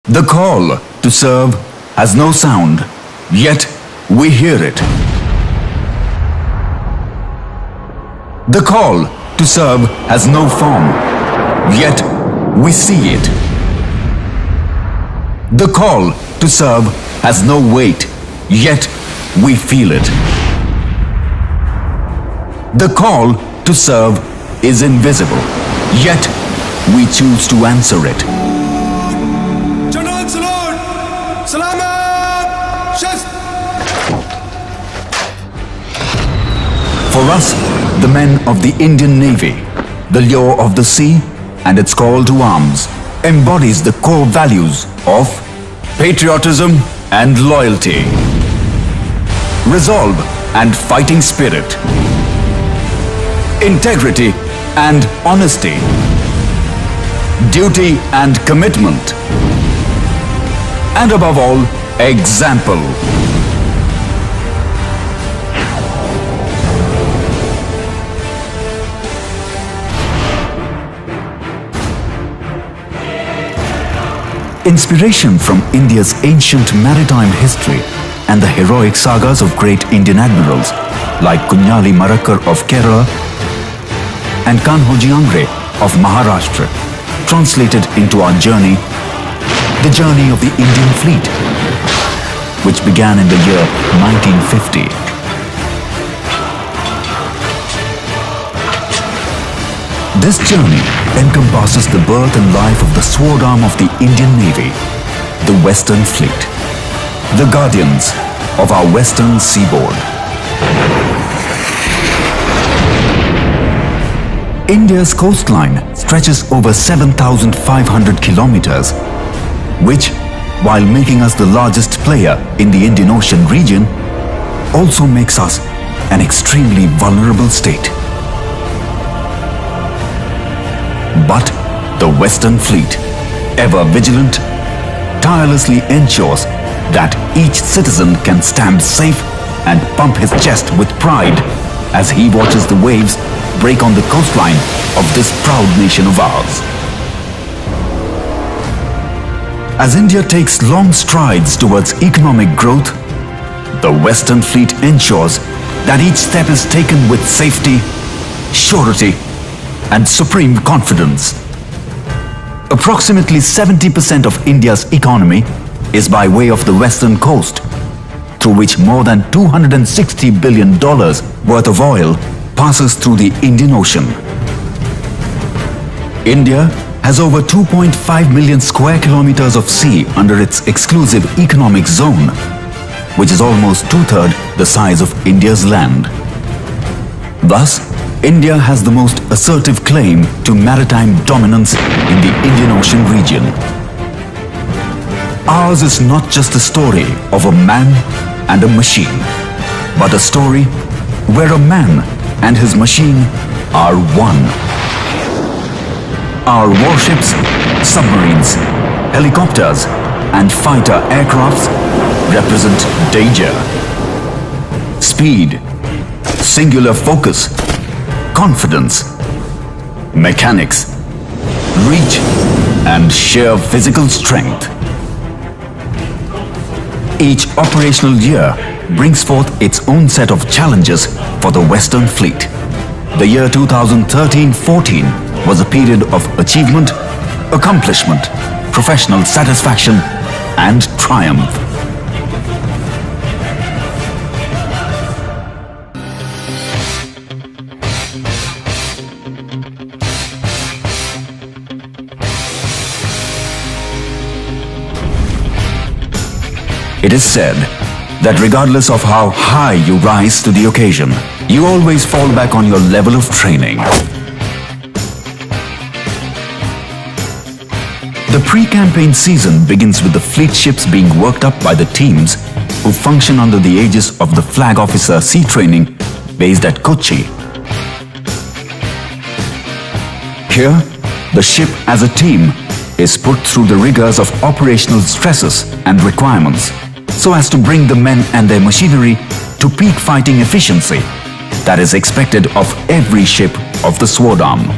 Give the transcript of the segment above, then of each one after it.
The call to serve has no sound, yet we hear it. The call to serve has no form, yet we see it. The call to serve has no weight, yet we feel it. The call to serve is invisible, yet we choose to answer it. For us, the men of the Indian Navy, the lure of the sea and its call to arms embodies the core values of patriotism and loyalty, resolve and fighting spirit, integrity and honesty, duty and commitment, and above all, example. Inspiration from India's ancient maritime history and the heroic sagas of great Indian admirals like Kunyali Marakkar of Kerala and Kanhoji Angre of Maharashtra translated into our journey, the journey of the Indian fleet, which began in the year 1950. This journey encompasses the birth and life of the sword arm of the Indian Navy, the Western Fleet, the guardians of our western seaboard. India's coastline stretches over 7,500 kilometers, which, while making us the largest player in the Indian Ocean region, also makes us an extremely vulnerable state. But the Western Fleet, ever vigilant, tirelessly ensures that each citizen can stand safe and pump his chest with pride as he watches the waves break on the coastline of this proud nation of ours. As India takes long strides towards economic growth, the Western Fleet ensures that each step is taken with safety, surety, and supreme confidence. Approximately 70% of India's economy is by way of the western coast, through which more than $260 billion worth of oil passes through the Indian Ocean. India has over 2.5 million square kilometers of sea under its exclusive economic zone, which is almost two-thirds the size of India's land. Thus, India has the most assertive claim to maritime dominance in the Indian Ocean region. Ours is not just a story of a man and a machine, but a story where a man and his machine are one. Our warships, submarines, helicopters, and fighter aircrafts represent danger, speed, singular focus, confidence, mechanics, reach, and sheer physical strength. Each operational year brings forth its own set of challenges for the Western Fleet. The year 2013-14 was a period of achievement, accomplishment, professional satisfaction, and triumph. It is said that regardless of how high you rise to the occasion, you always fall back on your level of training. The pre-campaign season begins with the fleet ships being worked up by the teams who function under the aegis of the Flag Officer Sea Training based at Kochi. Here, the ship as a team is put through the rigors of operational stresses and requirements so as to bring the men and their machinery to peak fighting efficiency that is expected of every ship of the sword arm.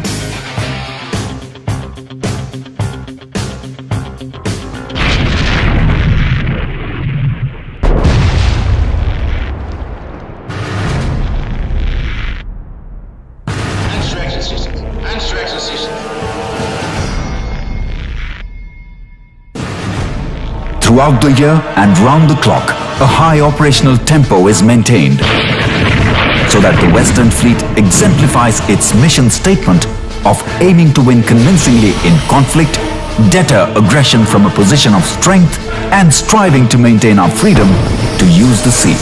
Throughout the year and round the clock, a high operational tempo is maintained so that the Western Fleet exemplifies its mission statement of aiming to win convincingly in conflict, deter aggression from a position of strength, and striving to maintain our freedom to use the sea.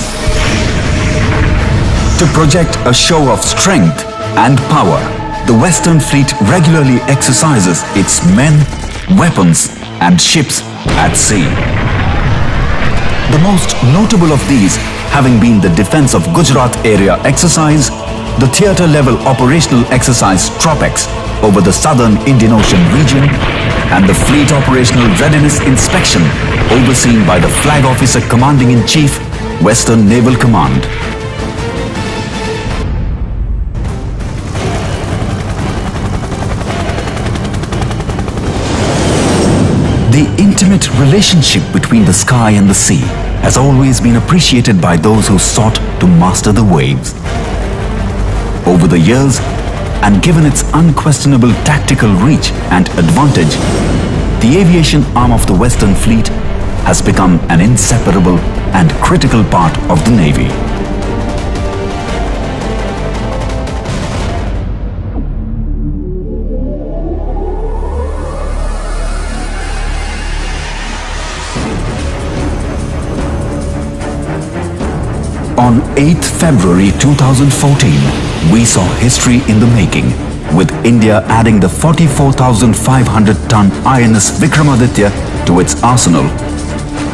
To project a show of strength and power, the Western Fleet regularly exercises its men, weapons, and ships at sea. The most notable of these having been the Defense of Gujarat Area exercise, the theatre-level operational exercise Tropex over the southern Indian Ocean region, and the Fleet Operational Readiness Inspection overseen by the Flag Officer Commanding-in-Chief, Western Naval Command. The intimate relationship between the sky and the sea has always been appreciated by those who sought to master the waves. Over the years, and given its unquestionable tactical reach and advantage, the aviation arm of the Western Fleet has become an inseparable and critical part of the Navy. On 8th February 2014, we saw history in the making, with India adding the 44,500-ton INS Vikramaditya to its arsenal,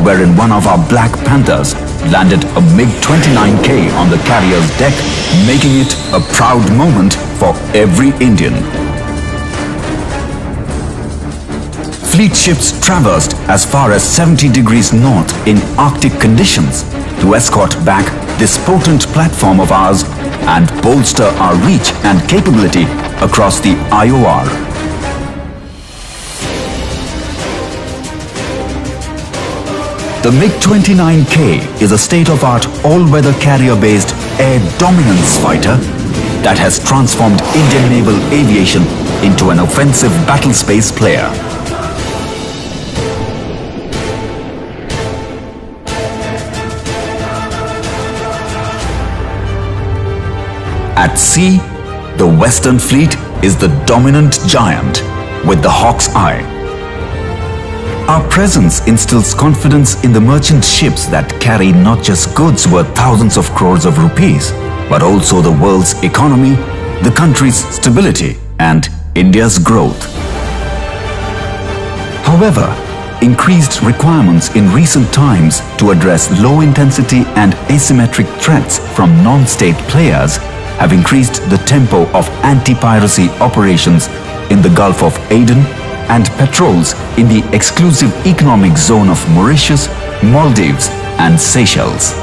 wherein one of our Black Panthers landed a MiG-29K on the carrier's deck, making it a proud moment for every Indian. Fleet ships traversed as far as 70 degrees north in Arctic conditions to escort back this potent platform of ours and bolster our reach and capability across the IOR. The MiG-29K is a state-of-art all-weather carrier-based air dominance fighter that has transformed Indian naval aviation into an offensive battlespace player. At sea, the Western Fleet is the dominant giant with the hawk's eye. Our presence instills confidence in the merchant ships that carry not just goods worth thousands of crores of rupees, but also the world's economy, the country's stability, and India's growth. However, increased requirements in recent times to address low-intensity and asymmetric threats from non-state players have increased the tempo of anti-piracy operations in the Gulf of Aden and patrols in the exclusive economic zone of Mauritius, Maldives and Seychelles.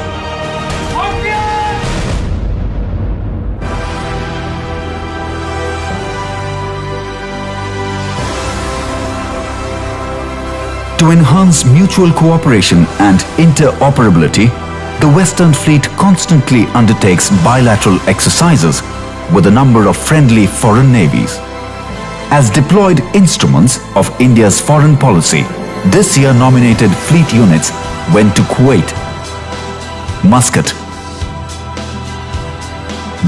To enhance mutual cooperation and interoperability, the Western Fleet constantly undertakes bilateral exercises with a number of friendly foreign navies. As deployed instruments of India's foreign policy, this year nominated fleet units went to Kuwait, Muscat,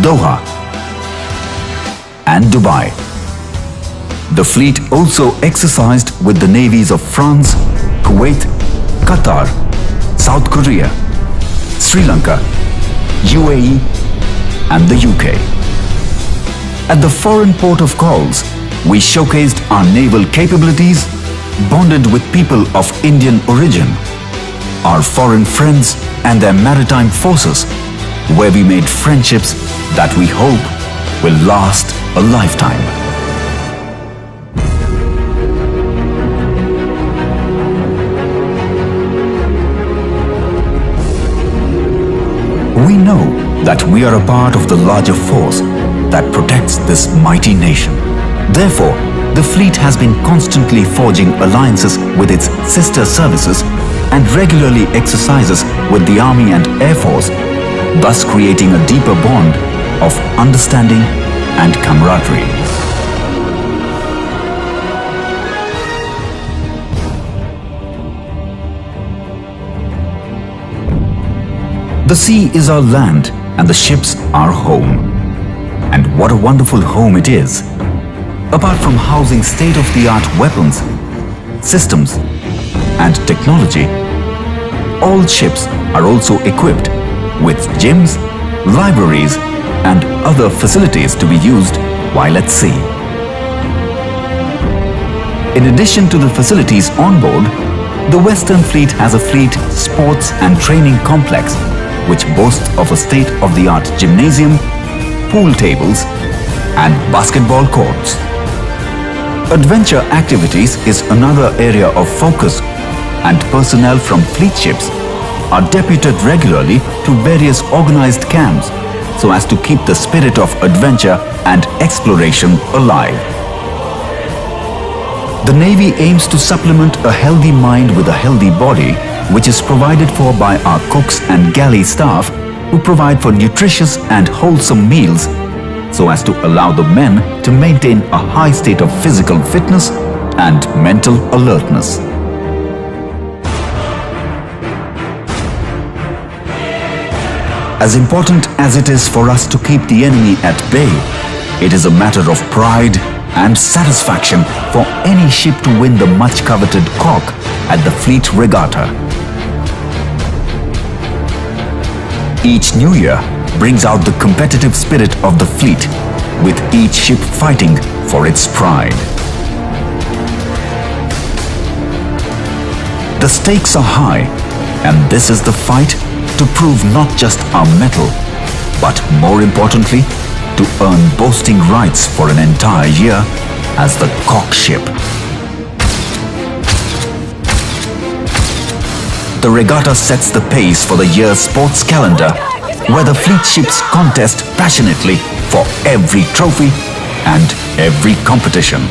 Doha and Dubai. The fleet also exercised with the navies of France, Kuwait, Qatar, South Korea, Sri Lanka, UAE and the UK. At the foreign port of calls, we showcased our naval capabilities, bonded with people of Indian origin, our foreign friends and their maritime forces, where we made friendships that we hope will last a lifetime. We know that we are a part of the larger force that protects this mighty nation. Therefore, the fleet has been constantly forging alliances with its sister services and regularly exercises with the Army and Air Force, thus creating a deeper bond of understanding and camaraderie. The sea is our land and the ships our home. And what a wonderful home it is. Apart from housing state-of-the-art weapons, systems and technology, all ships are also equipped with gyms, libraries and other facilities to be used while at sea. In addition to the facilities on board, the Western Fleet has a fleet sports and training complex which boasts of a state-of-the-art gymnasium, pool tables and basketball courts. Adventure activities is another area of focus, and personnel from fleet ships are deputed regularly to various organized camps so as to keep the spirit of adventure and exploration alive. The Navy aims to supplement a healthy mind with a healthy body, which is provided for by our cooks and galley staff who provide for nutritious and wholesome meals so as to allow the men to maintain a high state of physical fitness and mental alertness. As important as it is for us to keep the enemy at bay, it is a matter of pride and satisfaction for any ship to win the much coveted cock at the fleet regatta. Each new year brings out the competitive spirit of the fleet, with each ship fighting for its pride. The stakes are high, and this is the fight to prove not just our mettle, but more importantly, to earn boasting rights for an entire year as the cock ship. The regatta sets the pace for the year's sports calendar, where the fleet ships contest passionately for every trophy and every competition.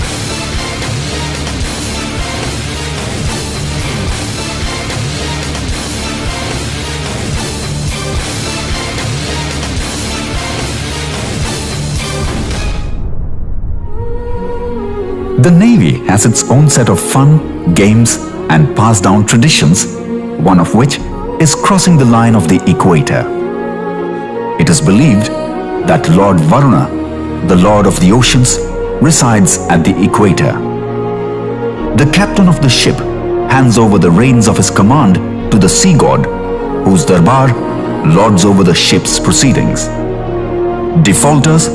The Navy has its own set of fun, games and passed down traditions, one of which is crossing the line of the equator. It is believed that Lord Varuna, the Lord of the Oceans, resides at the equator. The captain of the ship hands over the reins of his command to the sea god, whose darbar lords over the ship's proceedings. Defaulters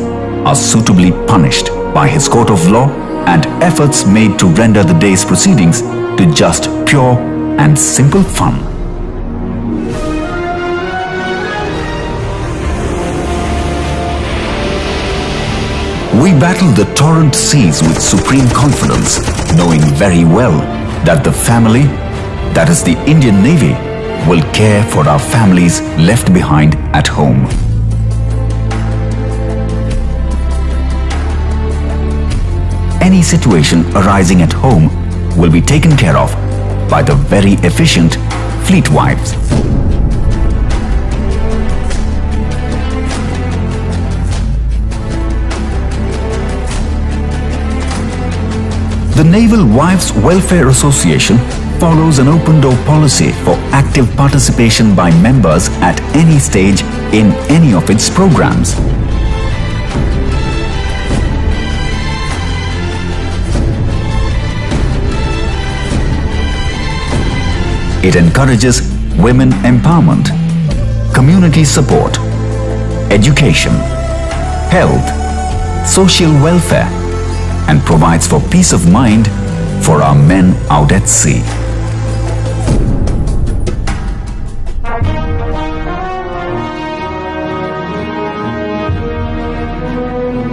are suitably punished by his court of law, and efforts made to render the day's proceedings to just pure and simple fun. We battle the torrent seas with supreme confidence, knowing very well that the family, that is the Indian Navy, will care for our families left behind at home. Any situation arising at home will be taken care of by the very efficient fleet wives. The Naval Wives Welfare Association follows an open-door policy for active participation by members at any stage in any of its programs. It encourages women empowerment, community support, education, health, social welfare, and provides for peace of mind for our men out at sea.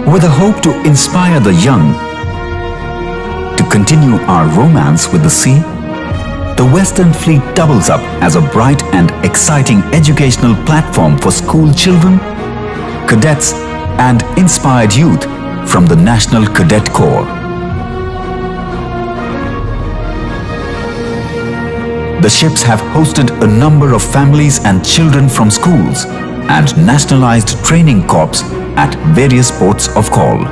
With a hope to inspire the young to continue our romance with the sea, the Western Fleet doubles up as a bright and exciting educational platform for school children, cadets, and inspired youth from the National Cadet Corps. The ships have hosted a number of families and children from schools and nationalized training corps at various ports of call.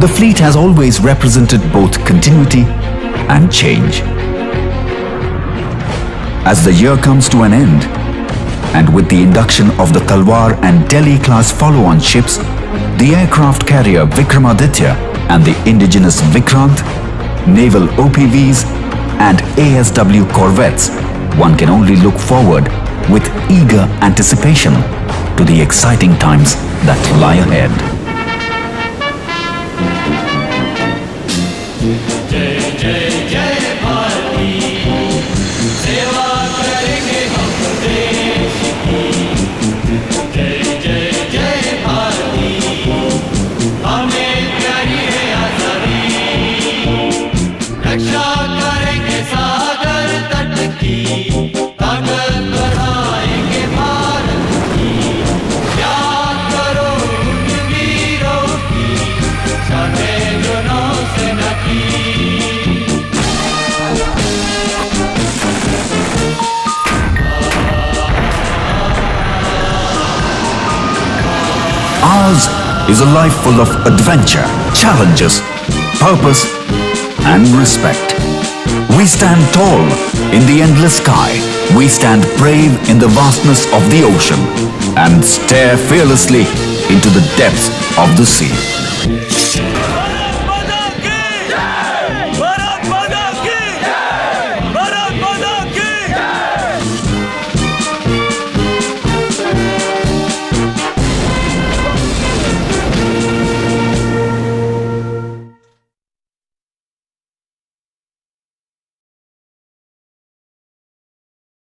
The fleet has always represented both continuity and change. As the year comes to an end, and with the induction of the Talwar and Delhi-class follow-on ships, the aircraft carrier Vikramaditya and the indigenous Vikrant, naval OPVs and ASW corvettes, one can only look forward with eager anticipation to the exciting times that lie ahead. Ours is a life full of adventure, challenges, purpose and respect. We stand tall in the endless sky. We stand brave in the vastness of the ocean and stare fearlessly into the depths of the sea.